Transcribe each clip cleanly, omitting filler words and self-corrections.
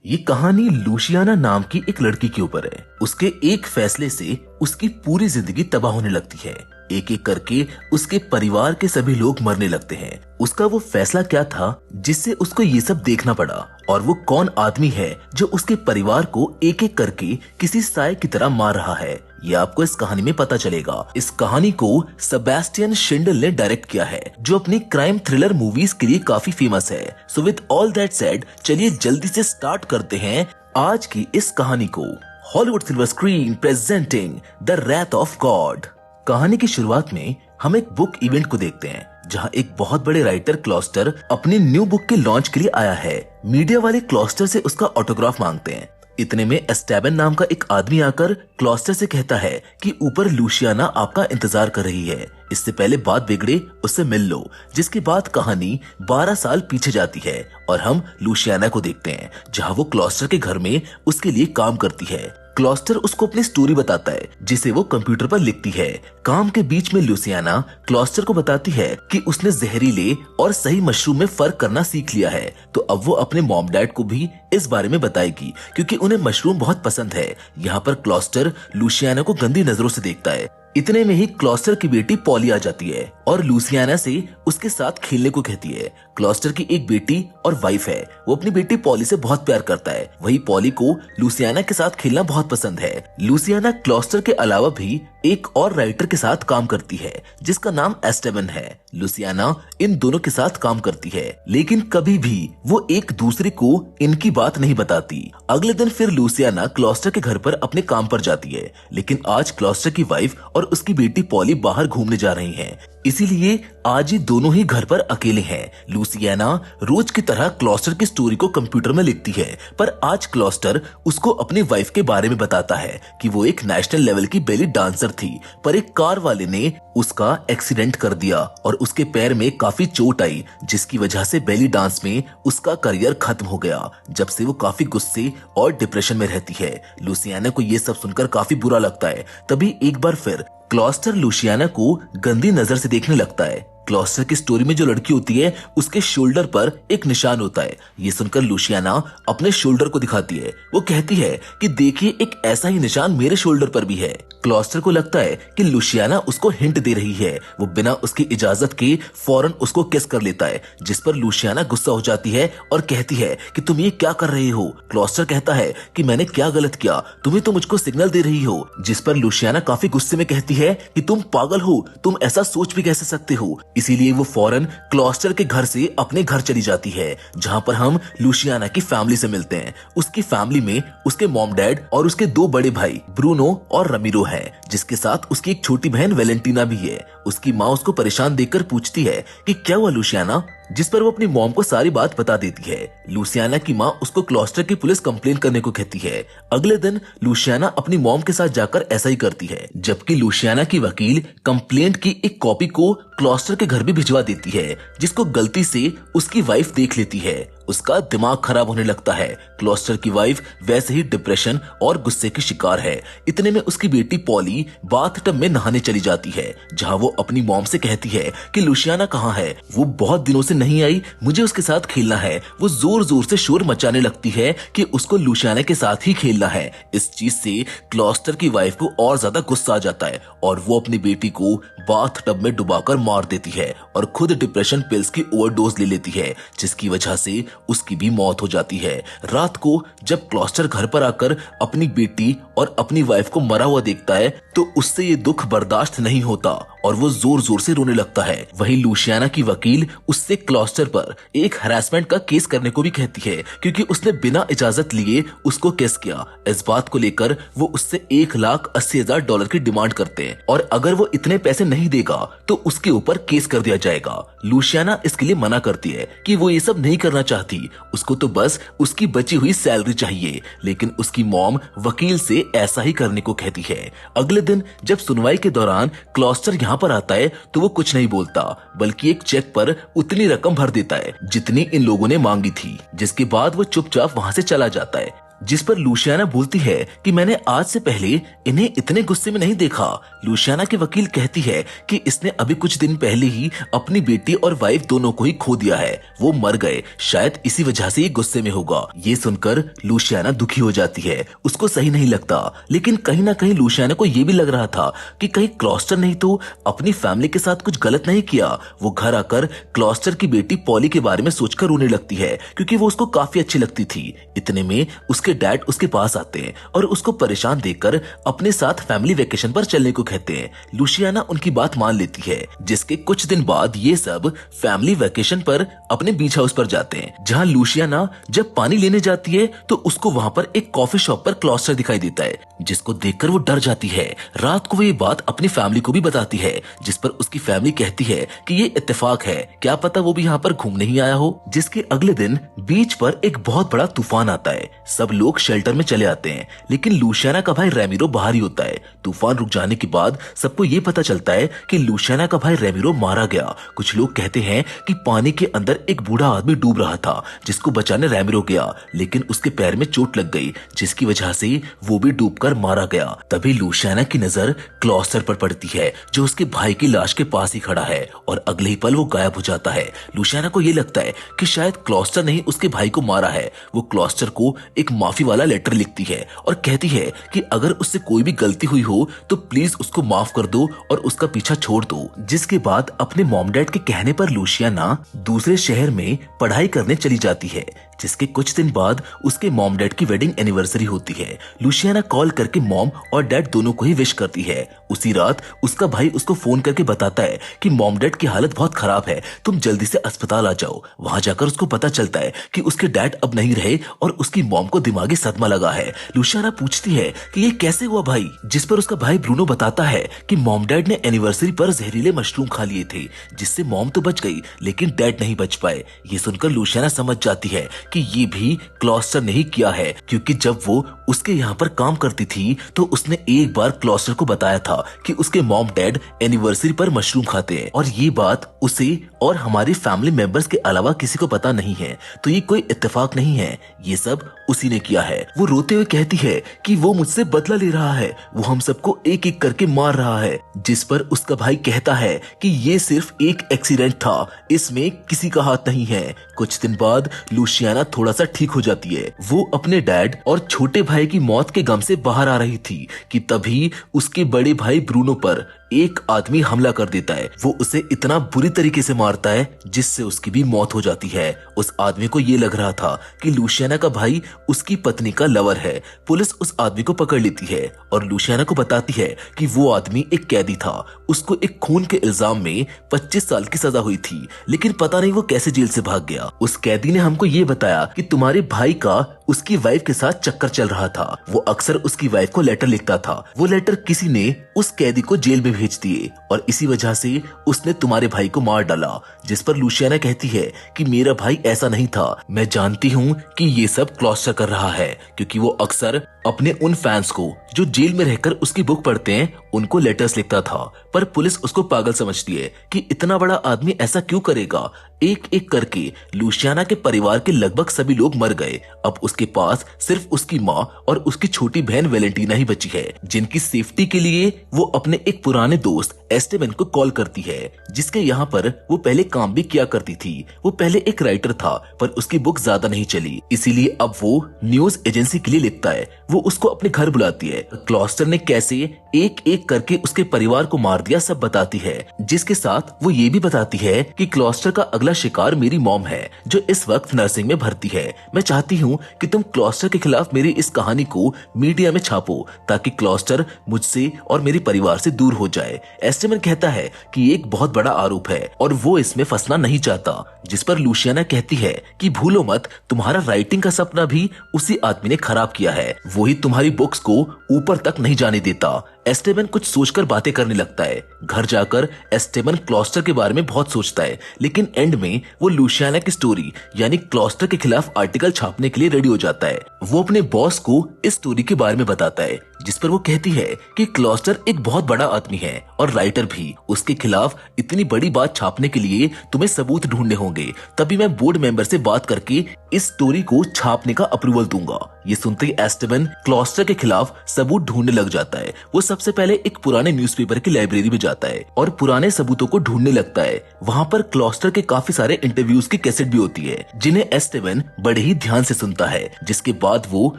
ये कहानी लूसियाना नाम की एक लड़की के ऊपर है। उसके एक फैसले से उसकी पूरी जिंदगी तबाह होने लगती है। एक एक करके उसके परिवार के सभी लोग मरने लगते हैं। उसका वो फैसला क्या था जिससे उसको ये सब देखना पड़ा, और वो कौन आदमी है जो उसके परिवार को एक एक करके किसी साए की तरह मार रहा है, ये आपको इस कहानी में पता चलेगा। इस कहानी को सेबेस्टियन शिंडल ने डायरेक्ट किया है, जो अपनी क्राइम थ्रिलर मूवीज के लिए काफी फेमस है। So with all that said, चलिए जल्दी से स्टार्ट करते हैं आज की इस कहानी को। Hollywood silver screen presenting the wrath of God. कहानी की शुरुआत में हम एक बुक इवेंट को देखते हैं, जहां एक बहुत बड़े राइटर क्लॉस्टर अपनी न्यू बुक के लॉन्च के लिए आया है। मीडिया वाले क्लॉस्टर से उसका ऑटोग्राफ मांगते हैं। इतने में एस्टेबन नाम का एक आदमी आकर क्लॉस्टर से कहता है कि ऊपर लूसियाना आपका इंतजार कर रही है, इससे पहले बात बिगड़े उससे मिल लो। जिसके बाद कहानी 12 साल पीछे जाती है और हम लूसियाना को देखते हैं, जहां वो क्लॉस्टर के घर में उसके लिए काम करती है। क्लॉस्टर उसको अपनी स्टोरी बताता है, जिसे वो कंप्यूटर पर लिखती है। काम के बीच में लूसियाना क्लॉस्टर को बताती है कि उसने जहरीले और सही मशरूम में फर्क करना सीख लिया है। तो अब वो अपने मॉम डैड को भी इस बारे में बताएगी, क्योंकि उन्हें मशरूम बहुत पसंद है। यहाँ पर क्लॉस्टर लूसियाना को गंदी नजरों से देखता है। इतने में ही क्लॉस्टर की बेटी पॉली आ जाती है और लूसियाना से उसके साथ खेलने को कहती है। क्लॉस्टर की एक बेटी और वाइफ है। वो अपनी बेटी पॉली से बहुत प्यार करता है। वही पॉली को लूसियाना के साथ खेलना बहुत पसंद है। लूसियाना क्लॉस्टर के अलावा भी एक और राइटर के साथ काम करती है, जिसका नाम एस्टेबन है। लूसियाना इन दोनों के साथ काम करती है, लेकिन कभी भी वो एक दूसरे को इनकी बात नहीं बताती। अगले दिन फिर लूसियाना क्लॉस्टर के घर पर अपने काम पर जाती है, लेकिन आज क्लॉस्टर की वाइफ और उसकी बेटी पॉली बाहर घूमने जा रही हैं। इसीलिए आज ये दोनों ही घर पर अकेले हैं। लूसियाना रोज की तरह क्लॉस्टर की स्टोरी को कंप्यूटर में लिखती है, पर आज क्लॉस्टर उसको अपनी वाइफ के बारे में बताता है कि वो एक नेशनल लेवल की बेली डांसर थी, पर एक कार वाले ने उसका एक्सीडेंट कर दिया और उसके पैर में काफी चोट आई, जिसकी वजह से बेली डांस में उसका करियर खत्म हो गया। जब से वो काफी गुस्से और डिप्रेशन में रहती है। लूसियाना को ये सब सुनकर काफी बुरा लगता है। तभी एक बार फिर क्लॉस्टर लूसियाना को गंदी नजर से देखने लगता है। क्लॉस्टर की स्टोरी में जो लड़की होती है, उसके शोल्डर पर एक निशान होता है। ये सुनकर लूसियाना अपने शोल्डर को दिखाती है। वो कहती है कि देखिए, एक ऐसा ही निशान मेरे शोल्डर पर भी है। क्लॉस्टर को लगता है कि लूसियाना उसको हिंट दे रही है। वो बिना उसकी इजाजत के फौरन उसको किस कर लेता है, जिस पर लूसियाना गुस्सा हो जाती है और कहती है कि तुम ये क्या कर रहे हो। क्लॉस्टर कहता है कि मैंने क्या गलत किया, तुम्हें तो मुझको सिग्नल दे रही हो। जिस पर लूसियाना काफी गुस्से में कहती है कि तुम पागल हो, तुम ऐसा सोच भी कैसे सकते हो। इसीलिए वो फौरन क्लॉस्टर के घर से अपने घर चली जाती है, जहां पर हम लूसियाना की फैमिली से मिलते हैं। उसकी फैमिली में उसके मॉम डैड और उसके दो बड़े भाई ब्रूनो और रमीरो हैं, जिसके साथ उसकी एक छोटी बहन वेलेंटीना भी है। उसकी माँ उसको परेशान देखकर पूछती है कि क्या हुआ लूसियाना, जिस पर वो अपनी मॉम को सारी बात बता देती है। लूसियाना की माँ उसको क्लॉस्टर की पुलिस कंप्लेन करने को कहती है। अगले दिन लूसियाना अपनी मॉम के साथ जाकर ऐसा ही करती है, जबकि लूसियाना की वकील कंप्लेंट की एक कॉपी को क्लॉस्टर के घर भी भिजवा देती है, जिसको गलती से उसकी वाइफ देख लेती है। उसका दिमाग खराब होने लगता है। क्लॉस्टर की वाइफ वैसे ही डिप्रेशन और गुस्से की शिकार है। इतने में उसकी बेटी पॉली बाथटब में नहाने चली जाती है, जहां वो अपनी मॉम से कहती है कि लूसियाना कहाँ है, वो बहुत दिनों से नहीं आई, मुझे उसके साथ खेलना है। वो जोर जोर से शोर मचाने लगती है कि उसको लूसियाना के साथ ही खेलना है। इस चीज से क्लॉस्टर की वाइफ को और ज्यादा गुस्सा आ जाता है और वो अपनी बेटी को बाथटब में डुबाकर मार देती है और खुद डिप्रेशन पिल्स की ओवरडोज ले लेती है, जिसकी वजह से उसकी भी मौत हो जाती है। रात को जब क्लॉस्टर घर पर आकर अपनी बेटी और अपनी वाइफ को मरा हुआ देखता है, तो उससे ये दुख बर्दाश्त नहीं होता और वो जोर जोर से रोने लगता है। वही लूसियाना की वकील उससे क्लॉस्टर पर एक हरासमेंट का केस करने को भी कहती है, क्योंकि उसने बिना इजाजत लिए उसको केस किया। इस बात को लेकर वो उससे $1,80,000 की डिमांड करते हैं, और अगर वो इतने पैसे नहीं देगा तो उसके ऊपर केस कर दिया जाएगा। लूसियाना इसके लिए मना करती है कि वो ये सब नहीं करना चाहती, उसको तो बस उसकी बची हुई सैलरी चाहिए, लेकिन उसकी मॉम वकील से ऐसा ही करने को कहती है। अगले दिन जब सुनवाई के दौरान क्लॉस्टर यहाँ पर आता है, तो वो कुछ नहीं बोलता, बल्कि एक चेक पर उतनी रकम भर देता है जितनी इन लोगों ने मांगी थी, जिसके बाद वो चुपचाप वहाँ से चला जाता है। जिस पर लूसियाना बोलती है कि मैंने आज से पहले इन्हें इतने गुस्से में नहीं देखा। लूसियाना की वकील कहती है कि इसने अभी कुछ दिन पहले ही अपनी बेटी और वाइफ दोनों को ही खो दिया है, वो मर गए, शायद इसी वजह से ये गुस्से में होगा। ये सुनकर लूसियाना दुखी हो जाती है, उसको सही नहीं लगता, लेकिन कहीं ना कहीं लूसियाना को ये भी लग रहा था कि कहीं क्लॉस्टर नहीं तो अपनी फैमिली के साथ कुछ गलत नहीं किया। वो घर आकर क्लॉस्टर की बेटी पॉली के बारे में सोचकर रोने लगती है, क्योंकि वो उसको काफी अच्छी लगती थी। इतने में उसके डैड उसके पास आते हैं और उसको परेशान देखकर अपने साथ फैमिली वेकेशन पर चलने को कहते हैं। लूसियाना उनकी बात मान लेती है, जिसके कुछ दिन बाद ये सब फैमिली वेकेशन पर अपने बीच हाउस पर जाते हैं, जहाँ लूसियाना जब पानी लेने जाती है तो उसको वहाँ पर एक कॉफी शॉप पर क्लॉस्टर दिखाई देता है, जिसको देखकर वो डर जाती है। रात को वो ये बात अपनी फैमिली को भी बताती है, जिस पर उसकी फैमिली कहती है कि ये इत्तेफाक है, क्या पता वो भी यहाँ पर घूमने ही आया हो। जिसके अगले दिन बीच पर एक बहुत बड़ा तूफान आता है, सब लोग शेल्टर में चले आते हैं, लेकिन लूसियाना का भाई रेमिरो बाहर ही होता है। तूफान रुक जाने के बाद सबको ये पता चलता है कि लूसियाना का भाई रेमिरो मारा गया। कुछ लोग कहते हैं कि पानी के अंदर एक बूढ़ा आदमी डूब रहा था, जिसको बचाने रेमिरो गया, लेकिन उसके पैर में चोट लग गई, जिसकी वजह से वो भी डूबकर मारा गया। तभी लूसियाना की नजर क्लॉस्टर पर पड़ती है, जो उसके भाई की लाश के पास ही खड़ा है, और अगले ही पल वो गायब हो जाता है। लूसियाना को ये लगता है कि शायद क्लॉस्टर ने ही उसके भाई को मारा है। वो क्लॉस्टर को एक माफी वाला लेटर लिखती है और कहती है कि अगर उससे कोई भी गलती हुई हो तो प्लीज उसको माफ कर दो और उसका पीछा छोड़ दो। जिसके बाद अपने मॉम डैड के कहने पर लूसियाना दूसरे शहर में पढ़ाई करने चली जाती है, जिसके कुछ दिन बाद उसके मॉम डैड की वेडिंग एनिवर्सरी होती है। लूसियाना कॉल करके मॉम और डैड दोनों को ही विश करती है। उसी रात उसका भाई उसको फोन करके बताता है कि मॉम डैड की हालत बहुत खराब है, तुम जल्दी से अस्पताल आ जाओ। वहां जाकर उसको पता चलता है कि उसके डैड अब नहीं रहे और उसकी मॉम को दिमागी सदमा लगा है। लूसियाना पूछती है कि ये कैसे हुआ भाई, जिस पर उसका भाई ब्रूनो बताता है कि मॉम डैड ने एनिवर्सरी पर जहरीले मशरूम खा लिए थे, जिससे मॉम तो बच गई लेकिन डैड नहीं बच पाए। ये सुनकर लूसियाना समझ जाती है कि ये भी क्लॉस्टर ने ही किया है, क्योंकि जब वो उसके यहाँ पर काम करती थी तो उसने एक बार क्लॉस्टर को बताया था कि उसके मॉम डैड एनिवर्सरी पर मशरूम खाते हैं, और ये बात उसे और हमारे फैमिली मेंबर्स के अलावा किसी को पता नहीं है, तो ये कोई इत्तेफाक नहीं है, ये सब उसी ने किया है। वो रोते हुए कहती है कि वो मुझसे बदला ले रहा है, वो हम सबको एक एक करके मार रहा है। जिस पर उसका भाई कहता है कि ये सिर्फ एक एक्सीडेंट था, इसमें किसी का हाथ नहीं है। कुछ दिन बाद लूसियाना थोड़ा सा ठीक हो जाती है। वो अपने डैड और छोटे भाई की मौत के गम से बाहर आ रही थी कि तभी उसके बड़े भाई ब्रूनो पर एक आदमी हमला कर देता है। वो उसे इतना बुरी तरीके से मारता है जिससे उसकी भी मौत हो जाती है। उस आदमी को ये लग रहा था कि लूसियाना का भाई उसकी पत्नी का लवर है। पुलिस उस आदमी को पकड़ लेती है और लूसियाना को बताती है कि वो आदमी एक कैदी था, उसको एक खून के इल्जाम में 25 साल की सजा हुई थी, लेकिन पता नहीं वो कैसे जेल से भाग गया। उस कैदी ने हमको ये बताया कि तुम्हारे भाई का उसकी वाइफ के साथ चक्कर चल रहा था, वो अक्सर उसकी वाइफ को लेटर लिखता था, वो लेटर किसी ने उस कैदी को जेल में भेज दिए और इसी वजह से उसने तुम्हारे भाई को मार डाला। जिस पर लूसियाना कहती है कि मेरा भाई ऐसा नहीं था, मैं जानती हूँ कि ये सब क्लॉस्टर कर रहा है, क्योंकि वो अक्सर अपने उन फैंस को जो जेल में रहकर उसकी बुक पढ़ते हैं उनको लेटर्स लिखता था। पर पुलिस उसको पागल समझती है कि इतना बड़ा आदमी ऐसा क्यों करेगा। एक एक करके लूसियाना के परिवार के लगभग सभी लोग मर गए। अब उसके पास सिर्फ उसकी माँ और उसकी छोटी बहन वेलेंटीना ही बची है, जिनकी सेफ्टी के लिए वो अपने एक पुराने दोस्त एस्टेबन को कॉल करती है, जिसके यहाँ पर वो पहले काम भी किया करती थी। वो पहले एक राइटर था पर उसकी बुक ज्यादा नहीं चली, इसीलिए अब वो न्यूज एजेंसी के लिए लिखता है। वो उसको अपने घर बुलाती है। क्लॉस्टर ने कैसे एक एक करके उसके परिवार को मार दिया सब बताती है, जिसके साथ वो ये भी बताती है कि क्लॉस्टर का अगला शिकार मेरी मॉम है, जो इस वक्त नर्सिंग में भर्ती है। मैं चाहती हूँ कि तुम क्लॉस्टर के खिलाफ मेरी इस कहानी को मीडिया में छापो, ताकि क्लॉस्टर मुझसे और मेरे परिवार से दूर हो जाए। एस्टेमन कहता है कि एक बहुत बड़ा आरोप है और वो इसमें फंसना नहीं चाहता, जिस पर लूसियाना कहती है कि भूलो मत, तुम्हारा राइटिंग का सपना भी उसी आदमी ने खराब किया है, वही तुम्हारी बुक्स को ऊपर तक नहीं जाने देता। एस्टेबन कुछ सोचकर बातें करने लगता है। घर जाकर एस्टेबन क्लॉस्टर के बारे में बहुत सोचता है, लेकिन एंड में वो लूसियाना की स्टोरी यानी क्लॉस्टर के खिलाफ आर्टिकल छापने के लिए रेडी हो जाता है। वो अपने बॉस को इस स्टोरी के बारे में बताता है, जिस पर वो कहती है कि क्लॉस्टर एक बहुत बड़ा आदमी है और राइटर भी। उसके खिलाफ इतनी बड़ी बात छापने के लिए तुम्हें सबूत ढूंढने होंगे, तभी मैं बोर्ड मेंबर से बात करके इस स्टोरी को छापने का अप्रूवल दूंगा। ये सुनते ही एस्टेबन क्लॉस्टर के खिलाफ सबूत ढूंढने लग जाता है। वो सबसे पहले एक पुराने न्यूज़पेपर की लाइब्रेरी में जाता है और पुराने सबूतों को ढूंढने लगता है। वहाँ पर क्लॉस्टर के काफी सारे इंटरव्यूज की कैसेट भी होती है, जिन्हें एस्टेबन बड़े ही ध्यान से सुनता है। जिसके बाद वो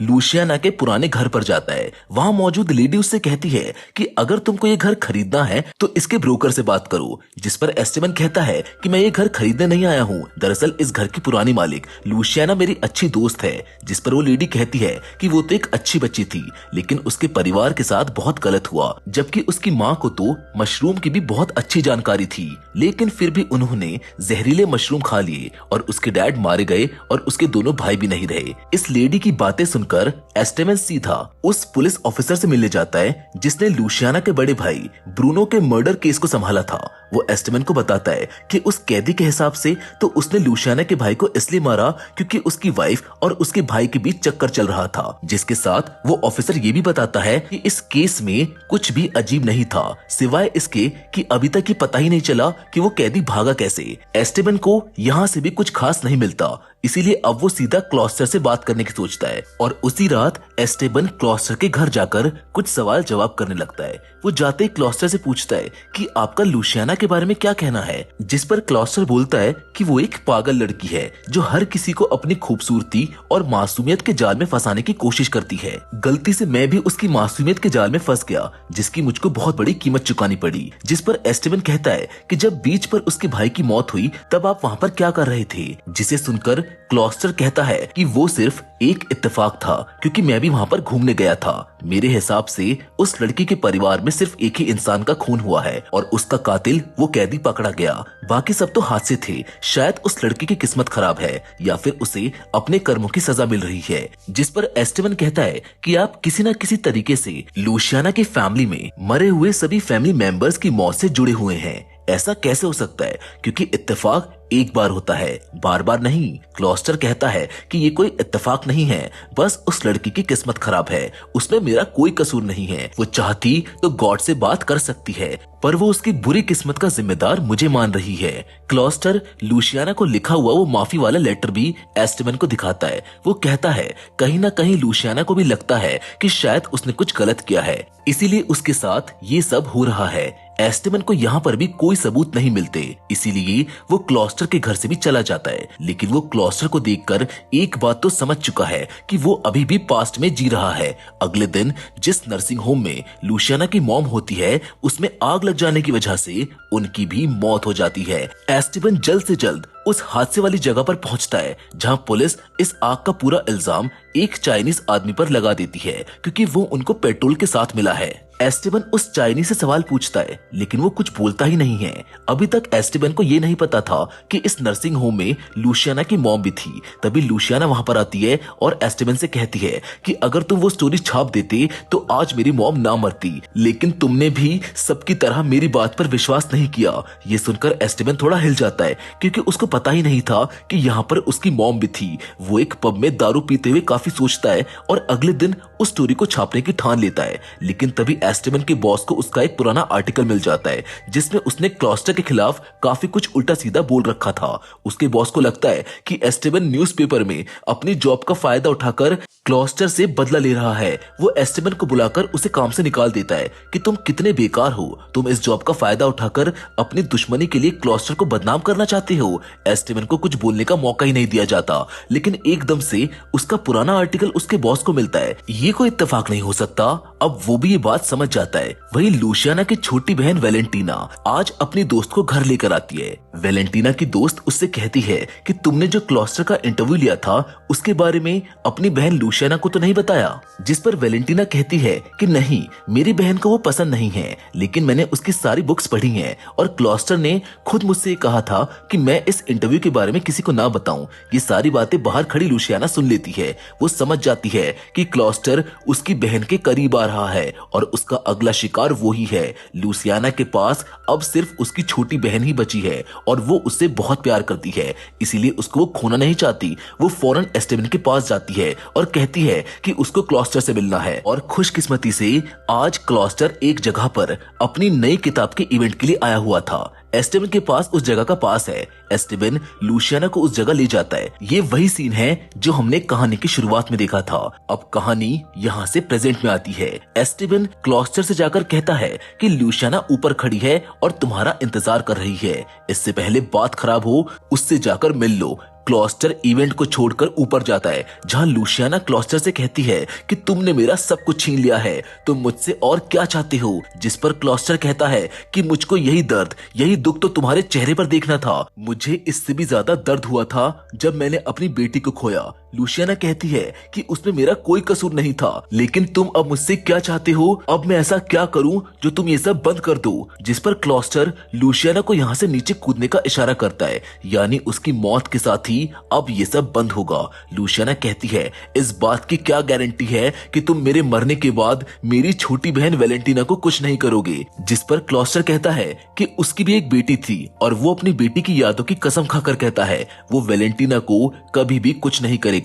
लुसियाना के पुराने घर पर जाता है। वहाँ मौजूद लेडी उससे कहती है कि अगर तुमको ये घर खरीदना है तो इसके ब्रोकर से बात करो। जिस पर एस्टेबन कहता है कि मैं ये घर खरीदने नहीं आया हूँ, दरअसल इस घर की पुरानी मालिक लुसियाना मेरी अच्छी दोस्त है। जिस पर वो लेडी कहती है कि वो तो एक अच्छी बच्ची थी, लेकिन उसके परिवार के साथ बहुत गलत हुआ, जबकि उसकी माँ को तो मशरूम की भी बहुत अच्छी जानकारी थी, लेकिन फिर भी उन्होंने जहरीले मशरूम खा लिए और उसके डैड मारे गए और उसके दोनों भाई भी नहीं रहे। इस लेडी की बातें सुनकर एस्टेबन सीधा उस पुलिस ऑफिसर से मिलने जाता है जिसने लुसियाना के बड़े भाई ब्रूनो के मर्डर केस को संभाला था। वो एस्टेबन को बताता है कि उस कैदी के हिसाब से तो उसने लुसियाना के भाई को इसलिए मारा क्योंकि उसकी वाइफ और उसके भाई के बीच चक्कर चल रहा था। जिसके साथ वो ऑफिसर ये भी बताता है कि इस केस में कुछ भी अजीब नहीं था, सिवाय इसके कि अभी तक ये पता ही नहीं चला कि वो कैदी भागा कैसे। एस्टेबन को यहाँ से भी कुछ खास नहीं मिलता, इसीलिए अब वो सीधा क्लॉस्टर से बात करने की सोचता है और उसी रात एस्टेबन क्लॉस्टर के घर जाकर कुछ सवाल जवाब करने लगता है। वो जाते ही क्लॉस्टर से पूछता है कि आपका लुसियाना के बारे में क्या कहना है। जिस पर क्लॉस्टर बोलता है कि वो एक पागल लड़की है जो हर किसी को अपनी खूबसूरती और मासूमियत के जाल में फंसाने की कोशिश करती है। गलती से मैं भी उसकी मासूमियत के जाल में फंस गया, जिसकी मुझको बहुत बड़ी कीमत चुकानी पड़ी। जिस पर एस्टेबन कहता है कि जब बीच पर उसके भाई की मौत हुई तब आप वहाँ पर क्या कर रहे थे। जिसे सुनकर क्लॉस्टर कहता है कि वो सिर्फ एक इत्तेफाक था, क्योंकि मैं भी वहाँ पर घूमने गया था। मेरे हिसाब से उस लड़की के परिवार में सिर्फ एक ही इंसान का खून हुआ है और उसका कातिल वो कैदी पकड़ा गया, बाकी सब तो हादसे थे। शायद उस लड़की की किस्मत खराब है या फिर उसे अपने कर्मों की सजा मिल रही है। जिस पर एस्टेबन कहता है कि आप किसी न किसी तरीके से लुसियाना की फैमिली में मरे हुए सभी फैमिली मेंबर्स की मौत से जुड़े हुए हैं। ऐसा कैसे हो सकता है, क्योंकि इत्तेफाक एक बार होता है, बार बार नहीं। क्लॉस्टर कहता है कि ये कोई इत्तेफाक नहीं है, बस उस लड़की की किस्मत खराब है, उसमें मेरा कोई कसूर नहीं है। वो चाहती तो गॉड से बात कर सकती है, पर वो उसकी बुरी किस्मत का जिम्मेदार मुझे मान रही है। क्लॉस्टर लुसियाना को लिखा हुआ वो माफी वाला लेटर भी एस्टेबन को दिखाता है। वो कहता है कहीं ना कहीं लुसियाना को भी लगता है कि शायद उसने कुछ गलत किया है, इसीलिए उसके साथ ये सब हो रहा है। एस्टेबन को यहाँ पर भी कोई सबूत नहीं मिलते, इसीलिए वो क्लॉस्टर के घर से भी चला जाता है। लेकिन वो क्लॉस्टर को देखकर एक बात तो समझ चुका है कि वो अभी भी पास्ट में जी रहा है। अगले दिन जिस नर्सिंग होम में लुसियाना की मॉम होती है, उसमें आग लग जाने की वजह से उनकी भी मौत हो जाती है। एस्टेबन जल्द से जल्द उस हादसे वाली जगह पर पहुंचता है जहां पुलिस इस आग का पूरा इल्जाम एक चाइनीज आदमी पर लगा देती है, क्योंकि वो उनको पेट्रोल के साथ मिला है। एस्टेबन उस चाइनीज से सवाल पूछता है, लेकिन वो कुछ बोलता ही नहीं है। अभी तक एस्टेबन को ये नहीं पता था कि इस नर्सिंग होम में लुसियाना की मॉम भी थी। तभी लुसियाना वहां पर आती है और एस्टेबन से कहती है कि अगर तुम वो स्टोरी छाप देते तो आज मेरी मॉम ना मरती, लेकिन तुमने भी सबकी तरह मेरी बात पर विश्वास नहीं किया। ये सुनकर एस्टेबन थोड़ा हिल जाता है, क्योंकि उसको पता ही नहीं था कि यहाँ पर उसकी मॉम भी थी। वो एक पब में दारू पीते हुए काफी सोचता है और अगले दिन उस स्टोरी को छापने की ठान लेता है। लेकिन तभी एस्टेबन के बॉस को उसका एक पुराना आर्टिकल मिल जाता है जिसमें उसने क्लॉस्टर के खिलाफ काफी कुछ उल्टा सीधा बोल रखा था। उसके बॉस को लगता है कि एस्टेबन न्यूज़पेपर में अपनी जॉब का फायदा उठाकर क्लॉस्टर से बदला ले रहा है। वो एस्टेबन को बुलाकर उसे काम से निकाल देता है कि तुम कितने बेकार हो, तुम इस जॉब का फायदा उठाकर अपनी दुश्मनी के लिए क्लॉस्टर को बदनाम करना चाहते हो। एस्टेबन को कुछ बोलने का मौका ही नहीं दिया जाता, लेकिन एकदम से उसका पुराना आर्टिकल उसके बॉस को मिलता है। ये कोई इत्तेफाक नहीं हो सकता। अब वो भी ये बात समझ जाता है। वही लुसियाना की छोटी बहन वेलेंटीना आज अपनी दोस्त को घर लेकर आती है। वेलेंटीना की दोस्त उससे कहती है कि तुमने जो क्लॉस्टर का इंटरव्यू लिया था उसके बारे में अपनी बहन लुसियाना को तो नहीं बताया। जिस पर वेलेंटीना कहती है कि नहीं, मेरी बहन को वो पसंद नहीं है, लेकिन मैंने उसकी सारी बुक्स पढ़ी हैं और क्लॉस्टर ने खुद मुझसे कहा था कि मैं इस इंटरव्यू के बारे में किसी को ना बताऊं। ये सारी बातें बाहर खड़ी लुसियाना सुन लेती है। वो समझ जाती है कि क्लॉस्टर उसकी बहन के करीब आ रहा है और उसका अगला शिकार वो ही है। लुसियाना के पास अब सिर्फ उसकी छोटी बहन ही बची है और वो उससे बहुत प्यार करती है, इसीलिए उसको वो खोना नहीं चाहती। वो फौरन एस्टेबन के पास जाती है और कहती है कि उसको क्लॉस्टर से मिलना है और खुशकिस्मती से आज क्लॉस्टर एक जगह पर अपनी नई किताब के इवेंट के लिए आया हुआ था। एस्टेबन के पास उस जगह का पास है। एस्टेबन लूसियाना को उस जगह ले जाता है। ये वही सीन है जो हमने कहानी की शुरुआत में देखा था। अब कहानी यहाँ से प्रेजेंट में आती है। एस्टेबन क्लॉस्टर से जाकर कहता है कि लूसियाना ऊपर खड़ी है और तुम्हारा इंतजार कर रही है। इससे पहले बात खराब हो उससे जाकर मिल लो। क्लॉस्टर इवेंट को छोड़कर ऊपर जाता है, जहां लूसियाना क्लॉस्टर से कहती है कि तुमने मेरा सब कुछ छीन लिया है, तुम मुझसे और क्या चाहते हो। जिस पर क्लॉस्टर कहता है कि मुझको यही दर्द, यही दुख तो तुम्हारे चेहरे पर देखना था। मुझे इससे भी ज्यादा दर्द हुआ था जब मैंने अपनी बेटी को खोया। लूसियाना कहती है कि उसमें मेरा कोई कसूर नहीं था, लेकिन तुम अब मुझसे क्या चाहते हो, अब मैं ऐसा क्या करूं जो तुम ये सब बंद कर दो। जिस पर क्लॉस्टर लूसियाना को यहाँ से नीचे कूदने का इशारा करता है, यानी उसकी मौत के साथ ही अब ये सब बंद होगा। लूसियाना कहती है इस बात की क्या गारंटी है कि तुम मेरे मरने के बाद मेरी छोटी बहन वैलेंटीना को कुछ नहीं करोगे। जिस पर क्लॉस्टर कहता है कि उसकी भी एक बेटी थी और वो अपनी बेटी की यादों की कसम खाकर कहता है वो वैलेंटीना को कभी भी कुछ नहीं करेगा।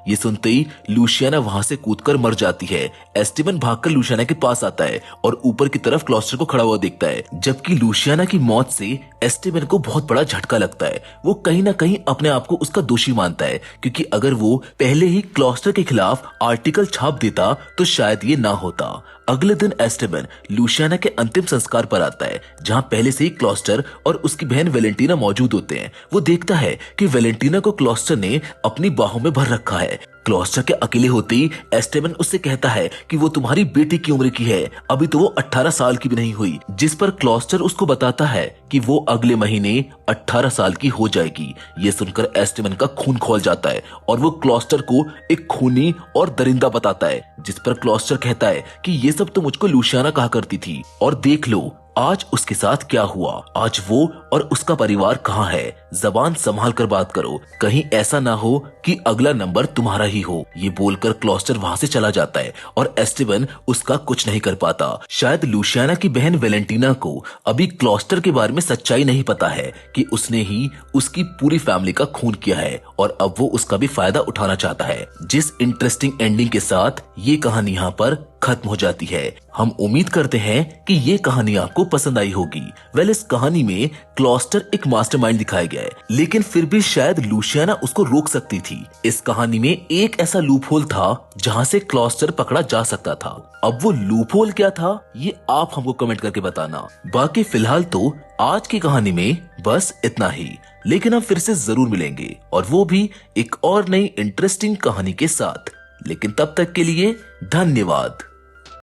ये सुनते ही लूसियाना वहां से कूदकर मर जाती है। एस्टेबन भागकर लूसियाना के पास आता है और ऊपर की तरफ क्लॉस्टर को खड़ा हुआ देखता है। जबकि लूसियाना की मौत से एस्टेबन को बहुत बड़ा झटका लगता है। वो कहीं ना कहीं अपने आप को उसका दोषी मानता है, क्योंकि अगर वो पहले ही क्लॉस्टर के खिलाफ आर्टिकल छाप देता तो शायद ये ना होता। अगले दिन एस्टेबन लूसियाना के अंतिम संस्कार पर आता है, जहां पहले से ही क्लॉस्टर और उसकी बहन वैलेंटीना मौजूद होते हैं। वो देखता है कि वैलेंटीना को क्लॉस्टर ने अपनी बाहों में भर रखा है। क्लॉस्टर के अकेले होते ही एस्टेबन उससे कहता है कि वो तुम्हारी बेटी की उम्र की है, अभी तो वो 18 साल की भी नहीं हुई। जिस पर क्लॉस्टर उसको बताता है कि वो अगले महीने 18 साल की हो जाएगी। ये सुनकर एस्टेबन का खून खौल जाता है और वो क्लॉस्टर को एक खूनी और दरिंदा बताता है। जिस पर क्लॉस्टर कहता है कि ये सब तो मुझको लूसियाना कहा करती थी और देख लो आज उसके साथ क्या हुआ। आज वो और उसका परिवार कहाँ है। जबान संभाल कर बात करो, कहीं ऐसा ना हो कि अगला नंबर तुम्हारा ही हो। ये बोलकर क्लॉस्टर वहां से चला जाता है और एस्टेबन उसका कुछ नहीं कर पाता। शायद लूसियाना की बहन वैलेंटीना को अभी क्लॉस्टर के बारे में सच्चाई नहीं पता है कि उसने ही उसकी पूरी फैमिली का खून किया है और अब वो उसका भी फायदा उठाना चाहता है। जिस इंटरेस्टिंग एंडिंग के साथ ये कहानी यहाँ पर खत्म हो जाती है। हम उम्मीद करते हैं कि ये कहानी आपको पसंद आई होगी। वेल, इस कहानी में क्लॉस्टर एक मास्टरमाइंड दिखाया गया है, लेकिन फिर भी शायद लूसियाना उसको रोक सकती थी। इस कहानी में एक ऐसा लूपहोल था जहां से क्लॉस्टर पकड़ा जा सकता था। अब वो लूपहोल क्या था ये आप हमको कमेंट करके बताना। बाकी फिलहाल तो आज की कहानी में बस इतना ही, लेकिन हम फिर से जरूर मिलेंगे और वो भी एक और नई इंटरेस्टिंग कहानी के साथ। लेकिन तब तक के लिए धन्यवाद।